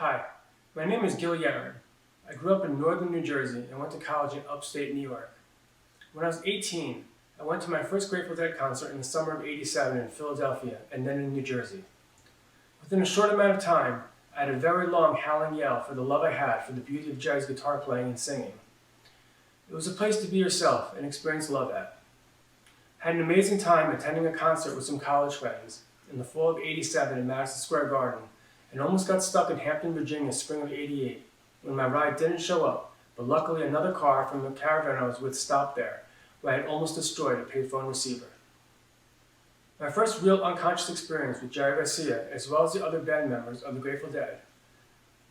Hi, my name is Gill Yaron. I grew up in northern New Jersey and went to college in upstate New York. When I was 18, I went to my first Grateful Dead concert in the summer of '87 in Philadelphia and then in New Jersey. Within a short amount of time, I had a very long howling yell for the love I had for the beauty of Jerry's guitar playing and singing. It was a place to be yourself and experience love at. I had an amazing time attending a concert with some college friends in the fall of '87 in Madison Square Garden, and almost got stuck in Hampton, Virginia, spring of '88, when my ride didn't show up, but luckily another car from the caravan I was with stopped there, where I had almost destroyed a payphone receiver. My first real unconscious experience with Jerry Garcia, as well as the other band members of the Grateful Dead.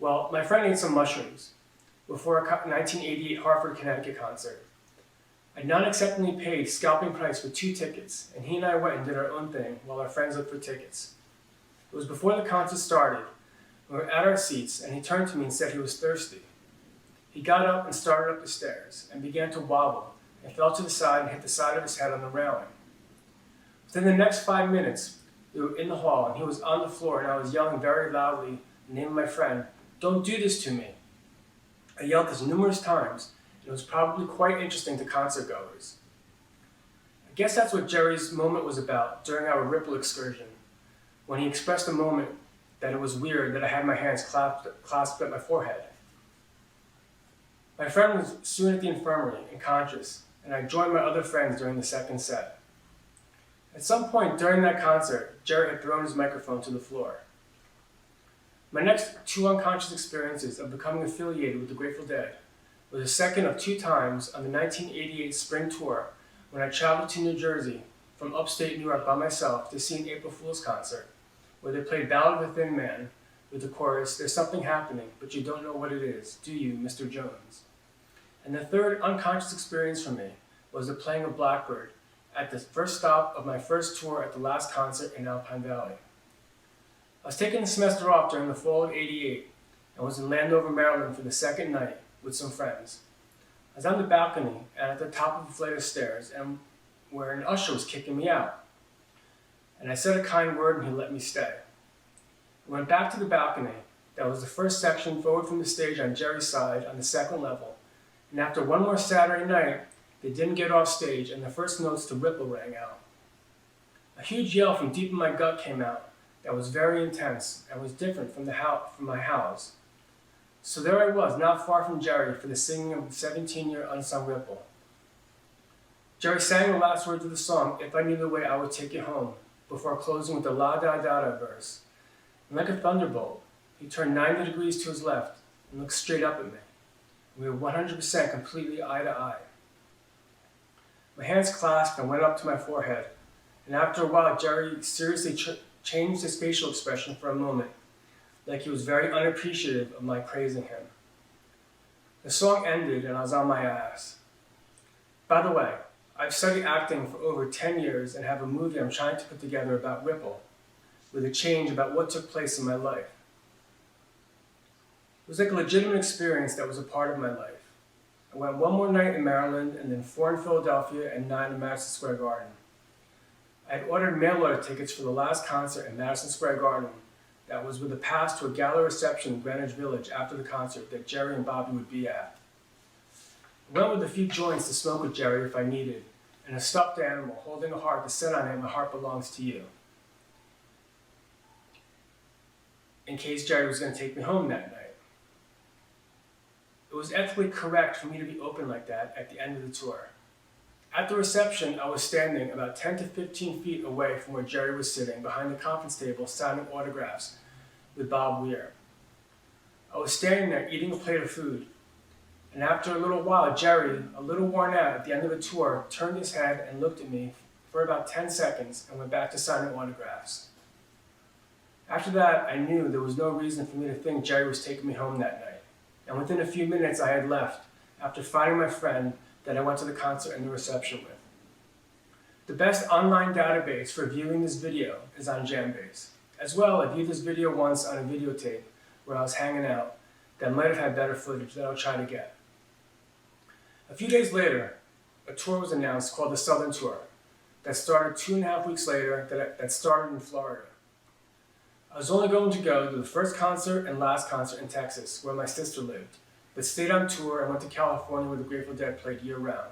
Well, my friend ate some mushrooms before a 1988 Hartford, Connecticut concert. I'd non-acceptingly paid scalping price for 2 tickets, and he and I went and did our own thing while our friends looked for tickets. It was before the concert started. We were at our seats, and he turned to me and said he was thirsty. He got up and started up the stairs, and began to wobble, and fell to the side and hit the side of his head on the railing. Within the next 5 minutes, we were in the hall, and he was on the floor, and I was yelling very loudly the name of my friend, "Don't do this to me." I yelled this numerous times, and it was probably quite interesting to concertgoers. I guess that's what Jerry's moment was about during our Ripple excursion, when he expressed a moment that it was weird that I had my hands clasped at my forehead. My friend was soon at the infirmary and conscious, and I joined my other friends during the second set. At some point during that concert, Jerry had thrown his microphone to the floor. My next 2 unconscious experiences of becoming affiliated with the Grateful Dead was the second of 2 times on the 1988 spring tour when I traveled to New Jersey from upstate New York by myself to see an April Fool's concert, where they played Ballad of a Thin Man with the chorus, "There's something happening, but you don't know what it is, do you, Mr. Jones?" And the third unconscious experience for me was the playing of Blackbird at the first stop of my first tour at the last concert in Alpine Valley. I was taking the semester off during the fall of '88 and was in Landover, Maryland for the second night with some friends. I was on the balcony and at the top of a flight of stairs, and where an usher was kicking me out. And I said a kind word and he let me stay. I went back to the balcony. That was the first section forward from the stage on Jerry's side on the second level. And after one more Saturday night, they didn't get off stage and the first notes to Ripple rang out. A huge yell from deep in my gut came out that was very intense and was different from my howls. So there I was, not far from Jerry, for the singing of the 17-year Unsung Ripple. Jerry sang the last words of the song, "If I Knew the Way, I Would Take You Home," before closing with the la-da-da-da verse. And like a thunderbolt, he turned 90 degrees to his left and looked straight up at me. We were 100% completely eye to eye. My hands clasped and went up to my forehead, and after a while, Jerry seriously changed his facial expression for a moment, like he was very unappreciative of my praising him. The song ended and I was on my ass. By the way, I've studied acting for over 10 years and have a movie I'm trying to put together about Ripple, with a change about what took place in my life. It was like a legitimate experience that was a part of my life. I went 1 more night in Maryland, and then 4 in Philadelphia and 9 in Madison Square Garden. I had ordered mail order tickets for the last concert in Madison Square Garden that was with a pass to a gala reception in Greenwich Village after the concert that Jerry and Bobby would be at. I went with a few joints to smoke with Jerry if I needed, and a stuffed animal holding a heart that said on it, "My heart belongs to you," in case Jerry was going to take me home that night. It was ethically correct for me to be open like that at the end of the tour. At the reception, I was standing about 10 to 15 feet away from where Jerry was sitting behind the conference table signing autographs with Bob Weir. I was standing there eating a plate of food, and after a little while, Jerry, a little worn out at the end of the tour, turned his head and looked at me for about 10 seconds and went back to signing autographs. After that, I knew there was no reason for me to think Jerry was taking me home that night, and within a few minutes I had left after finding my friend that I went to the concert and the reception with. The best online database for viewing this video is on Jambase. As well, I viewed this video once on a videotape where I was hanging out that might have had better footage that I'll try to get. A few days later, a tour was announced called the Southern Tour that started 2.5 weeks later that started in Florida. I was only going to go to the first concert and last concert in Texas, where my sister lived, but stayed on tour and went to California where the Grateful Dead played year-round.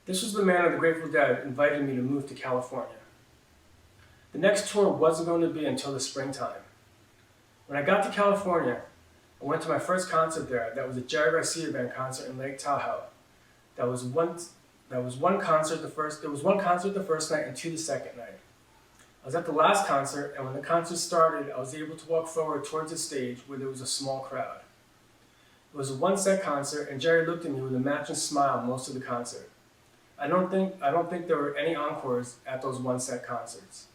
This was the manner the Grateful Dead invited me to move to California. The next tour wasn't going to be until the springtime. When I got to California, I went to my first concert there. That was a Jerry Garcia band concert in Lake Tahoe. There was one concert the first night and two the second night. I was at the last concert, and when the concert started, I was able to walk forward towards the stage where there was a small crowd. It was a one-set concert, and Jerry looked at me with a matching smile most of the concert. I don't think there were any encores at those one-set concerts.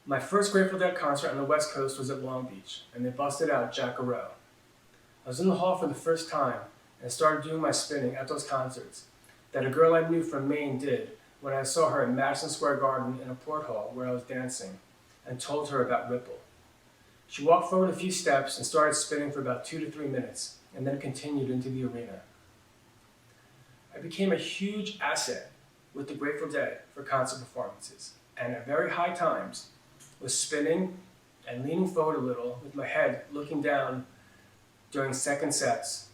My first Grateful Dead concert on the West Coast was at Long Beach, and they busted out Jack Arose. I was in the hall for the first time, and started doing my spinning at those concerts that a girl I knew from Maine did when I saw her in Madison Square Garden in a porthole where I was dancing, and told her about Ripple. She walked forward a few steps and started spinning for about 2 to 3 minutes, and then continued into the arena. I became a huge asset with the Grateful Dead for concert performances, and at very high times was spinning and leaning forward a little with my head looking down during second sets,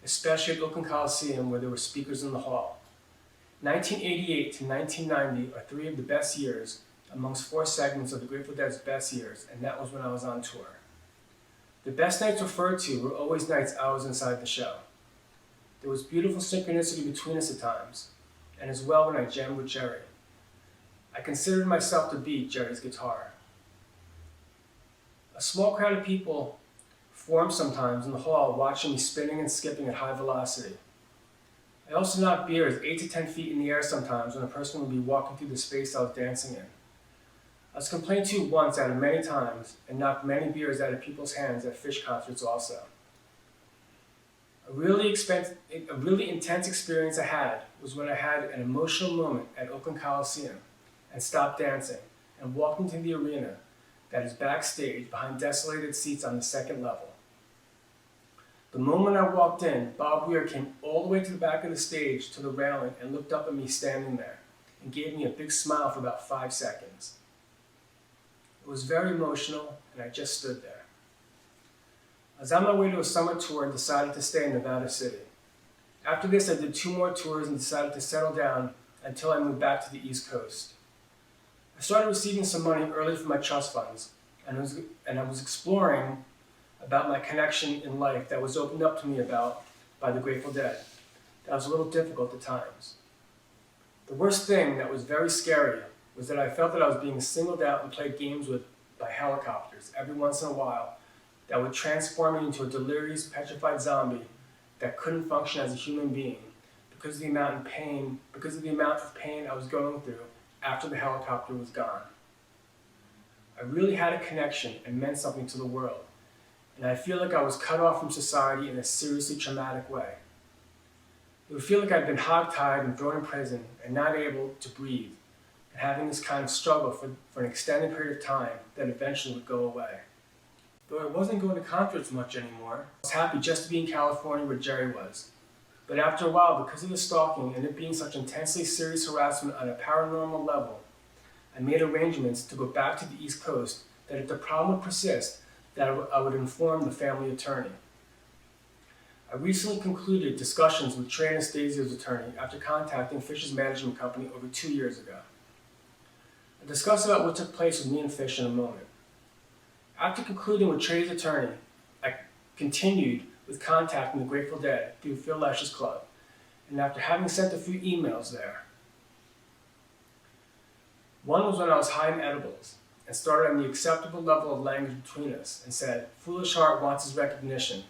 especially at Oakland Coliseum where there were speakers in the hall. 1988 to 1990 are 3 of the best years amongst 4 segments of the Grateful Dead's best years, and that was when I was on tour. The best nights referred to were always nights I was inside the show. There was beautiful synchronicity between us at times, and as well when I jammed with Jerry. I considered myself to beat Jerry's guitar. A small crowd of people formed sometimes in the hall watching me spinning and skipping at high velocity. I also knocked beers 8 to 10 feet in the air sometimes when a person would be walking through the space I was dancing in. I was complained to once out of many times and knocked many beers out of people's hands at Fish concerts also. A really intense experience I had was when I had an emotional moment at Oakland Coliseum and stopped dancing and walked into the arena that is backstage behind desolated seats on the second level. The moment I walked in, Bob Weir came all the way to the back of the stage to the railing and looked up at me standing there and gave me a big smile for about 5 seconds. It was very emotional, and I just stood there. I was on my way to a summer tour and decided to stay in Nevada City. After this, I did 2 more tours and decided to settle down until I moved back to the East Coast. I started receiving some money early from my trust funds, and I was exploring about my connection in life that was opened up to me about by the Grateful Dead. That was a little difficult at times. The worst thing that was very scary was that I felt that I was being singled out and played games with by helicopters every once in a while that would transform me into a delirious, petrified zombie that couldn't function as a human being because of the amount of pain I was going through after the helicopter was gone. I really had a connection and meant something to the world, and I feel like I was cut off from society in a seriously traumatic way. It would feel like I'd been hogtied and thrown in prison and not able to breathe, and having this kind of struggle for an extended period of time that eventually would go away. Though I wasn't going to concerts much anymore, I was happy just to be in California where Jerry was. But after a while, because of the stalking and it being such intensely serious harassment on a paranormal level, I made arrangements to go back to the East Coast that if the problem would persist, that I would inform the family attorney. I recently concluded discussions with Trey Anastasio's attorney after contacting Fish's management company over 2 years ago. I'll discuss about what took place with me and Fish in a moment. After concluding with Trey's attorney, I continued with contacting the Grateful Dead through Phil Lesh's club, and after having sent a few emails there. One was when I was high in edibles, and started on the acceptable level of language between us, and said, "Foolish heart wants his recognition,"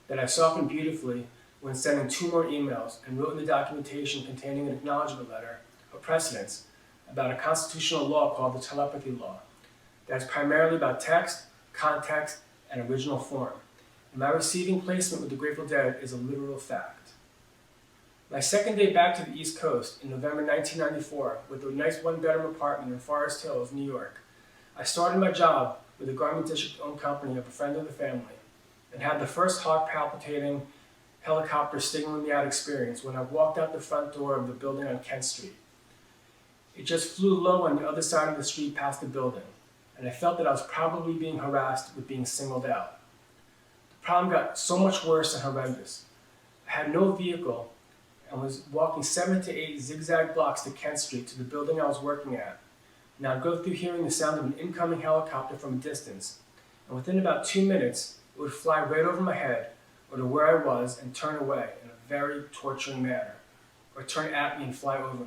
that I softened beautifully when sending 2 more emails and wrote in the documentation containing an acknowledgement letter of precedence about a constitutional law called the telepathy law that is primarily about text, context, and original form. And my receiving placement with the Grateful Dead is a literal fact. My second day back to the East Coast in November 1994 with a nice 1-bedroom apartment in Forest Hills, New York, I started my job with a Garment District-owned company of a friend of the family and had the first heart-palpitating, helicopter stinging me out experience when I walked out the front door of the building on Kent Street. It just flew low on the other side of the street past the building. and I felt that I was probably being harassed with being singled out. The problem got so much worse and horrendous. I had no vehicle and was walking 7 to 8 zigzag blocks to Kent Street to the building I was working at. And I'd go through hearing the sound of an incoming helicopter from a distance, and within about 2 minutes, it would fly right over my head or to where I was and turn away in a very torturing manner, or turn at me and fly over me.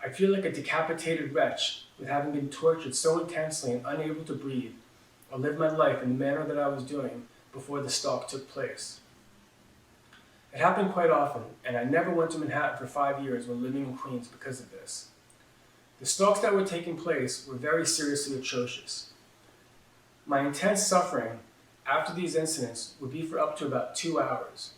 I feel like a decapitated wretch with having been tortured so intensely and unable to breathe or live my life in the manner that I was doing before the stalk took place. It happened quite often, and I never went to Manhattan for 5 years when living in Queens because of this. The stalks that were taking place were very seriously atrocious. My intense suffering after these incidents would be for up to about 2 hours.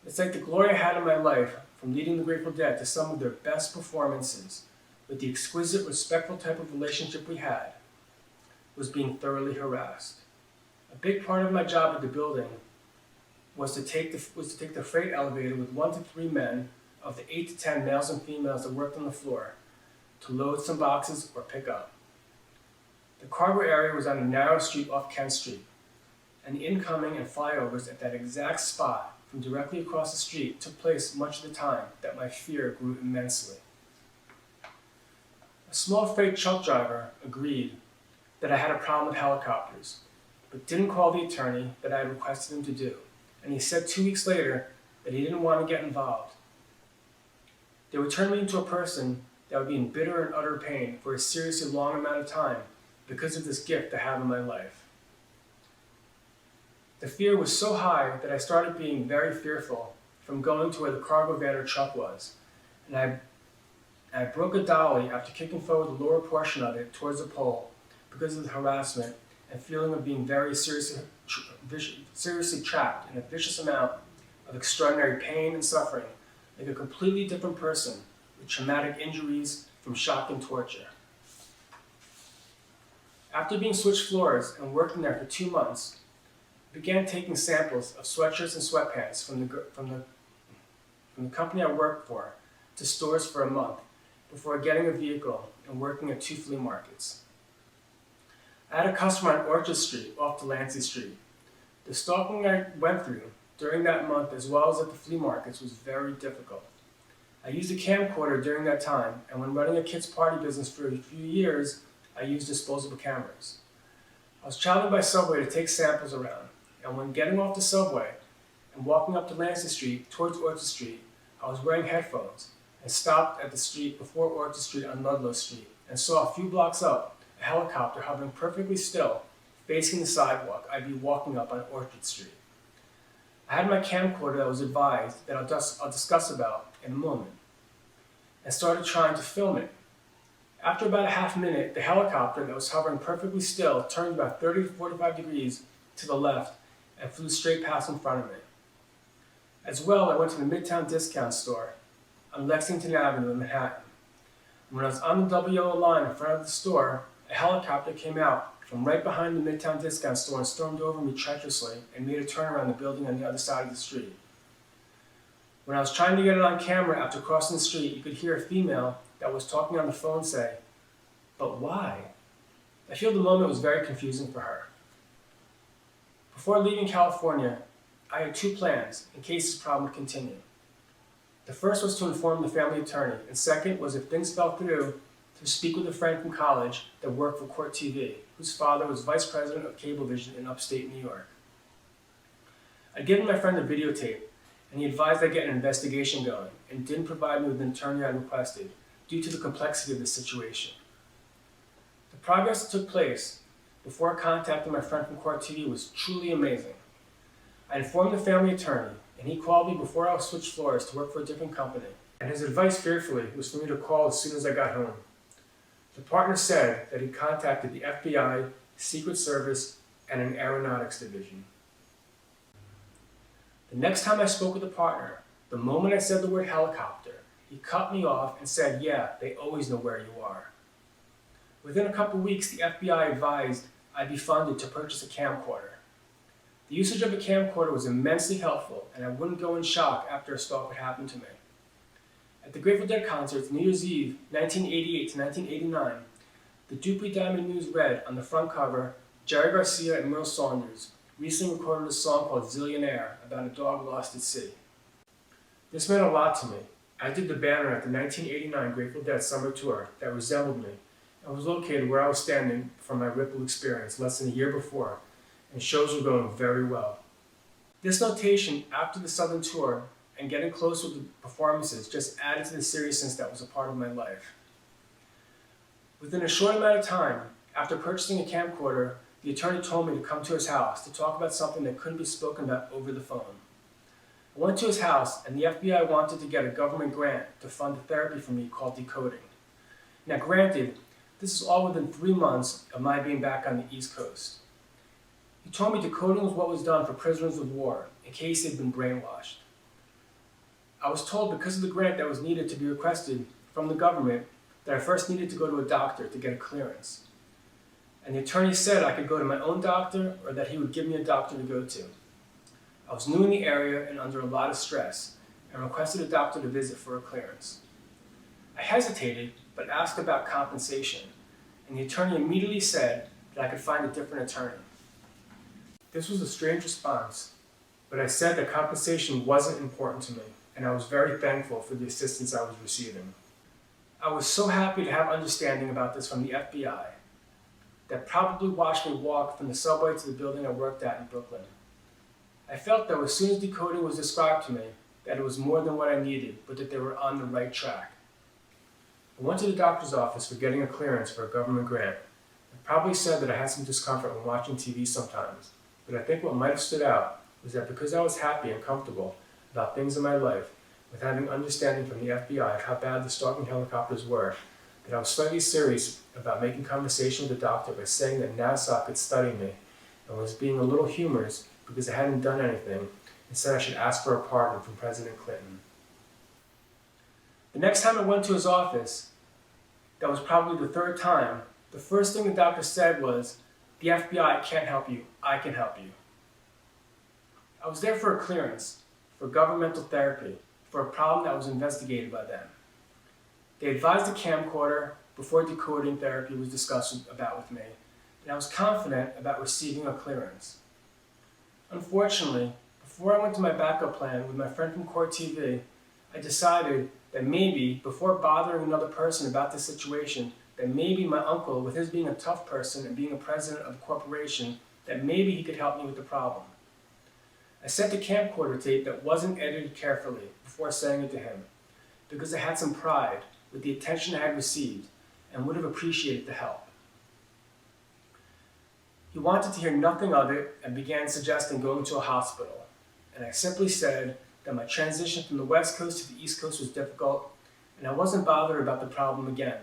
It's like the glory I had in my life, from leading the Grateful Dead to some of their best performances, with the exquisite, respectful type of relationship we had, was being thoroughly harassed. A big part of my job at the building was to take the freight elevator with 1 to 3 men of the 8 to 10 males and females that worked on the floor to load some boxes or pick up. The cargo area was on a narrow street off Kent Street, and the incoming and flyovers at that exact spot from directly across the street took place much of the time that my fear grew immensely. A small freight truck driver agreed that I had a problem with helicopters, but didn't call the attorney that I had requested him to do, and he said 2 weeks later that he didn't want to get involved. They would turn me into a person that would be in bitter and utter pain for a seriously long amount of time because of this gift I have in my life. The fear was so high that I started being very fearful from going to where the cargo van or truck was, and I broke a dolly after kicking forward the lower portion of it towards the pole because of the harassment and feeling of being very seriously trapped in a vicious amount of extraordinary pain and suffering, like a completely different person with traumatic injuries from shock and torture. After being switched floors and working there for 2 months, I began taking samples of sweatshirts and sweatpants from the company I worked for to stores for a month before getting a vehicle and working at 2 flea markets. I had a customer on Orchard Street off Delancey Street. The stalking I went through during that month, as well as at the flea markets, was very difficult. I used a camcorder during that time, and when running a kids' party business for a few years, I used disposable cameras. I was traveling by subway to take samples around, and when getting off the subway and walking up Delancey Street towards Orchard Street, I was wearing headphones and stopped at the street before Orchard Street on Ludlow Street and saw a few blocks up a helicopter hovering perfectly still, facing the sidewalk I'd be walking up on Orchard Street. I had my camcorder that was advised that I'll discuss about in a moment, and started trying to film it. After about a half minute, the helicopter that was hovering perfectly still turned about 30 to 45 degrees to the left and flew straight past in front of me. As well, I went to the Midtown Discount Store on Lexington Avenue in Manhattan. When I was on the double yellow line in front of the store, a helicopter came out from right behind the Midtown Discount Store and stormed over me treacherously and made a turn around the building on the other side of the street. When I was trying to get it on camera after crossing the street, you could hear a female that was talking on the phone say, "But why?" I feel the moment was very confusing for her. Before leaving California, I had 2 plans in case this problem would continue. The first was to inform the family attorney, and second was, if things fell through, to speak with a friend from college that worked for Court TV, whose father was vice president of Cablevision in upstate New York. I'd given my friend a videotape, and he advised I get an investigation going, and didn't provide me with an attorney I requested, due to the complexity of the situation. The progress that took place before contacting my friend from Court TV was truly amazing. I informed the family attorney, and he called me before I switched floors to work for a different company, and his advice fearfully was for me to call as soon as I got home. The partner said that he contacted the FBI, Secret Service, and an aeronautics division. The next time I spoke with the partner, the moment I said the word helicopter, he cut me off and said, "Yeah, they always know where you are." Within a couple weeks, the FBI advised I'd be funded to purchase a camcorder. The usage of a camcorder was immensely helpful, and I wouldn't go in shock after a stalk had happened to me. At the Grateful Dead concerts, New Year's Eve, 1988 to 1989, The Dupree Diamond News read on the front cover, Jerry Garcia and Merle Saunders recently recorded a song called Zillionaire about a dog lost at sea. This meant a lot to me. I did the banner at the 1989 Grateful Dead summer tour that resembled me and was located where I was standing from my Ripple experience less than a year before, and shows were going very well. This notation after the Southern tour and getting close with the performances just added to the seriousness that was a part of my life. Within a short amount of time, after purchasing a camcorder, the attorney told me to come to his house to talk about something that couldn't be spoken about over the phone. I went to his house, and the FBI wanted to get a government grant to fund a therapy for me called decoding. Now granted, this is all within 3 months of my being back on the East Coast. He told me decoding was what was done for prisoners of war, in case they'd been brainwashed. I was told because of the grant that was needed to be requested from the government that I first needed to go to a doctor to get a clearance. And the attorney said I could go to my own doctor or that he would give me a doctor to go to. I was new in the area and under a lot of stress and requested a doctor to visit for a clearance. I hesitated but asked about compensation, and the attorney immediately said that I could find a different attorney. This was a strange response, but I said that compensation wasn't important to me, and I was very thankful for the assistance I was receiving. I was so happy to have understanding about this from the FBI that probably watched me walk from the subway to the building I worked at in Brooklyn. I felt that as soon as decoding was described to me, that it was more than what I needed, but that they were on the right track. I went to the doctor's office for getting a clearance for a government grant. I probably said that I had some discomfort when watching TV sometimes, but I think what might have stood out was that because I was happy and comfortable about things in my life, with having understanding from the FBI of how bad the stalking helicopters were, that I was slightly serious about making conversation with the doctor by saying that NASA could study me, and was being a little humorous because I hadn't done anything, and said I should ask for a pardon from President Clinton. The next time I went to his office, that was probably the third time, the first thing the doctor said was, "The FBI can't help you, I can help you." I was there for a clearance, for governmental therapy, for a problem that was investigated by them. They advised a camcorder before decoding therapy was discussed about with me, and I was confident about receiving a clearance. Unfortunately, before I went to my backup plan with my friend from Court TV, I decided that maybe, before bothering another person about this situation, that maybe my uncle, with his being a tough person and being a president of a corporation, that maybe he could help me with the problem. I sent a camcorder tape that wasn't edited carefully before sending it to him, because I had some pride with the attention I had received and would have appreciated the help. He wanted to hear nothing of it and began suggesting going to a hospital, and I simply said that my transition from the West Coast to the East Coast was difficult, and I wasn't bothered about the problem again,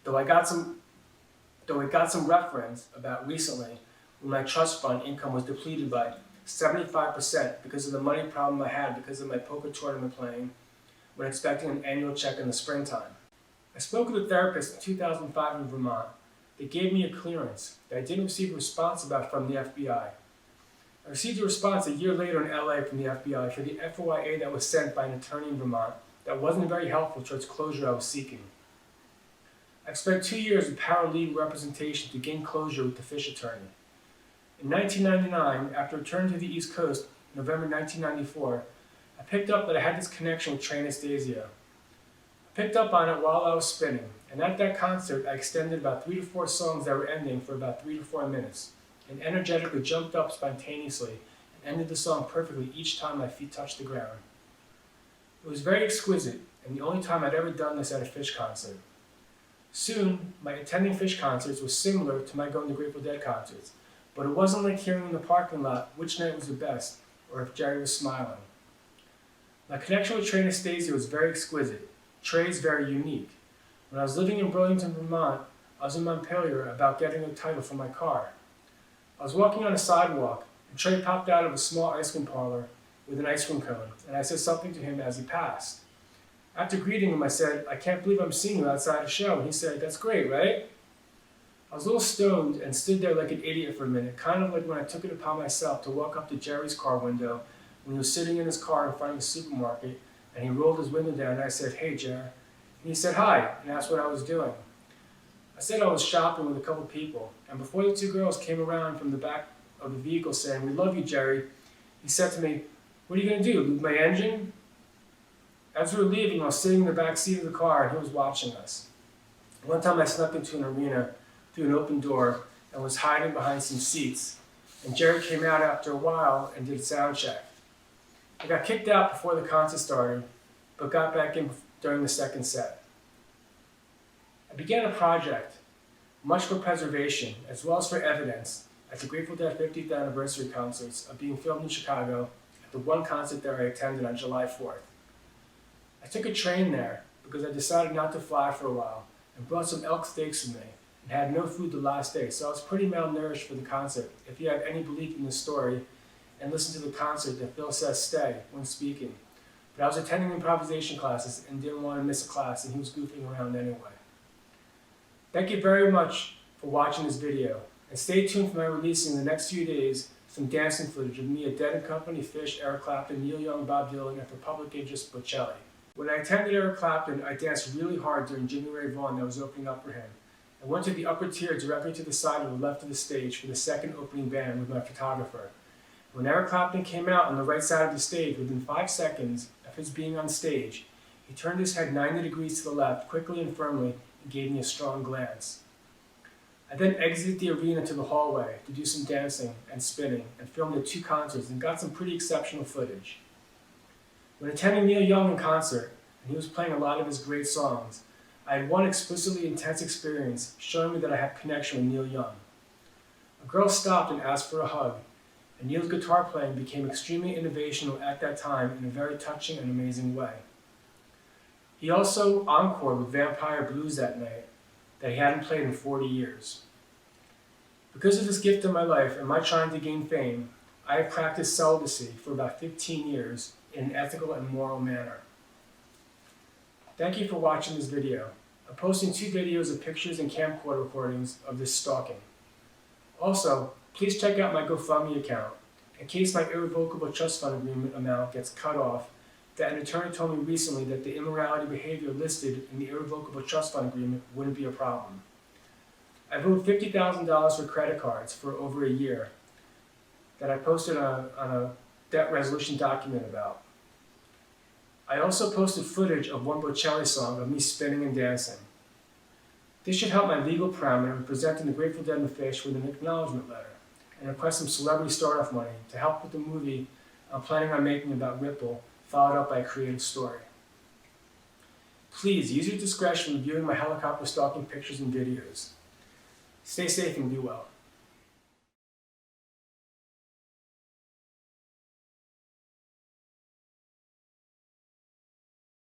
though it got some reference about recently when my trust fund income was depleted by 75% because of the money problem I had because of my poker tournament playing when expecting an annual check in the springtime. I spoke with a therapist in 2005 in Vermont. They gave me a clearance that I didn't receive a response about from the FBI. I received a response a year later in LA from the FBI for the FOIA that was sent by an attorney in Vermont that wasn't very helpful towards closure I was seeking. I spent 2 years of paralegal representation to gain closure with the Fish attorney. In 1999, after returning to the East Coast, November 1994, I picked up that I had this connection with Train Anastasia. I picked up on it while I was spinning, and at that concert I extended about 3 to 4 songs that were ending for about 3 to 4 minutes, and energetically jumped up spontaneously and ended the song perfectly each time my feet touched the ground. It was very exquisite, and the only time I'd ever done this at a Fish concert. Soon, my attending Fish concerts was similar to my going to Grateful Dead concerts, but it wasn't like hearing in the parking lot which night was the best, or if Jerry was smiling. My connection with Train Anastasia was very exquisite. Trey's very unique. When I was living in Burlington, Vermont, I was in Montpelier about getting a title for my car. I was walking on a sidewalk, and Trey popped out of a small ice cream parlor with an ice cream cone, and I said something to him as he passed. After greeting him, I said, "I can't believe I'm seeing you outside a show." And he said, "That's great, right?" I was a little stoned and stood there like an idiot for a minute, kind of like when I took it upon myself to walk up to Jerry's car window when he was sitting in his car in front of the supermarket, and he rolled his window down, and I said, "Hey, Jer." And he said, "Hi," and asked what I was doing. I said I was shopping with a couple people, and before the two girls came around from the back of the vehicle saying, "We love you, Jerry," he said to me, "What are you going to do, lube my engine?" As we were leaving, I was sitting in the back seat of the car and he was watching us. One time I snuck into an arena through an open door and was hiding behind some seats, and Jerry came out after a while and did a sound check. I got kicked out before the concert started, but got back in during the second set. I began a project, much for preservation as well as for evidence, at the Grateful Dead 50th anniversary concerts of being filmed in Chicago at the one concert that I attended on July 4th. I took a train there because I decided not to fly for a while and brought some elk steaks with me and had no food the last day, so I was pretty malnourished for the concert, if you have any belief in this story and listen to the concert that Phil says stay when speaking. But I was attending improvisation classes and didn't want to miss a class, and he was goofing around anyway. Thank you very much for watching this video, and stay tuned for my releasing in the next few days some dancing footage of me at Dead & Company, Fish, Eric Clapton, Neil Young, Bob Dylan, and for public interest, Bocelli. When I attended Eric Clapton, I danced really hard during Jimmy Ray Vaughan that was opening up for him. I went to the upper tier directly to the side of the left of the stage for the second opening band with my photographer. When Eric Clapton came out on the right side of the stage, within 5 seconds of his being on stage, he turned his head 90 degrees to the left, quickly and firmly, and gave me a strong glance. I then exited the arena to the hallway to do some dancing and spinning, and filmed at 2 concerts and got some pretty exceptional footage. When attending Neil Young in concert, and he was playing a lot of his great songs, I had one explicitly intense experience showing me that I had connection with Neil Young. A girl stopped and asked for a hug, and Neil's guitar playing became extremely innovational at that time in a very touching and amazing way. He also encored with Vampire Blues that night that he hadn't played in 40 years. Because of this gift in my life and my trying to gain fame, I have practiced celibacy for about 15 years in an ethical and moral manner. Thank you for watching this video. I'm posting 2 videos of pictures and camcorder recordings of this stalking. Also, please check out my GoFundMe account in case my irrevocable trust fund agreement amount gets cut off, that an attorney told me recently that the immorality behavior listed in the irrevocable trust fund agreement wouldn't be a problem. I've owed $50,000 for credit cards for over a year that I posted on a debt resolution document about. I also posted footage of one Bocelli song of me spinning and dancing. This should help my legal parameter in presenting the Grateful Dead and Fish with an acknowledgement letter and request some celebrity start-off money to help with the movie I'm planning on making about Ripple, followed up by a creative story. Please use your discretion when viewing my helicopter stalking pictures and videos. Stay safe and be well.